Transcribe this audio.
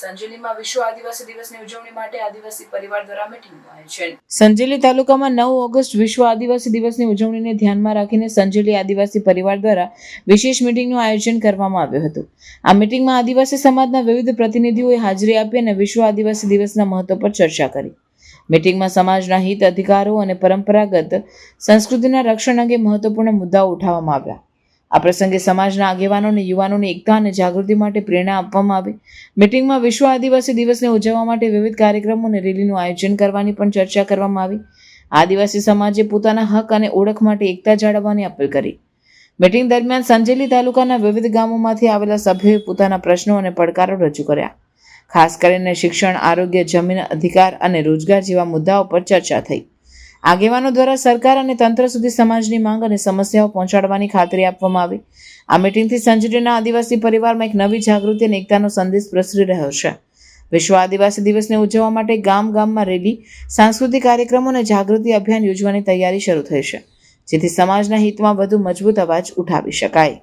સંજેલીમાં વિશ્વ આદિવાસી દિવસની ઉજવણી માટે આદિવાસી પરિવાર દ્વારા મીટિંગનું આયોજન. સંજેલી તાલુકામાં 9 ઓગસ્ટ વિશ્વ આદિવાસી દિવસની ઉજવણીને ધ્યાનમાં રાખીને સંજેલી આદિવાસી પરિવાર દ્વારા વિશેષ મીટિંગનું આયોજન કરવામાં આવ્યું હતું. આ મીટિંગમાં આદિવાસી સમાજના વિવિધ પ્રતિનિધિઓએ હાજરી આપી અને વિશ્વ આદિવાસી દિવસના મહત્વ પર ચર્ચા કરી. મીટિંગમાં સમાજના હિત, અધિકારો અને પરંપરાગત સંસ્કૃતિના રક્ષણ અંગે મહત્વપૂર્ણ મુદ્દાઓ ઉઠાવવામાં આવ્યા. આ પ્રસંગે સમાજના આગેવાનો અને યુવાનોને એકતા અને જાગૃતિ માટે પ્રેરણા આપવામાં આવી. મીટિંગમાં વિશ્વ આદિવાસી દિવસને ઉજવવા માટે વિવિધ કાર્યક્રમો અને રેલીનું આયોજન કરવાની પણ ચર્ચા કરવામાં આવી. આદિવાસી સમાજે પોતાના હક અને ઓળખ માટે એકતા જાળવવાની અપીલ કરી. મીટિંગ દરમિયાન સંજેલી તાલુકાના વિવિધ ગામોમાંથી આવેલા સભ્યોએ પોતાના પ્રશ્નો અને પડકારો રજૂ કર્યા. ખાસ કરીને શિક્ષણ, આરોગ્ય, જમીન અધિકાર અને રોજગાર જેવા મુદ્દાઓ પર ચર્ચા થઈ. આગેવાનો દ્વારા સરકાર અને તંત્ર સુધી સમાજની માંગ અને સમસ્યાઓ પહોંચાડવાની ખાતરી આપવામાં આવી. આ મીટિંગથી સંજેલીના આદિવાસી પરિવારમાં એક નવી જાગૃતિ અને એકતાનો સંદેશ પ્રસરી રહ્યો છે. વિશ્વ આદિવાસી દિવસને ઉજવવા માટે ગામમાં રેલી, સાંસ્કૃતિક કાર્યક્રમો અને જાગૃતિ અભિયાન યોજવાની તૈયારી શરૂ થઈ છે, જેથી સમાજના હિતમાં વધુ મજબૂત અવાજ ઉઠાવી શકાય.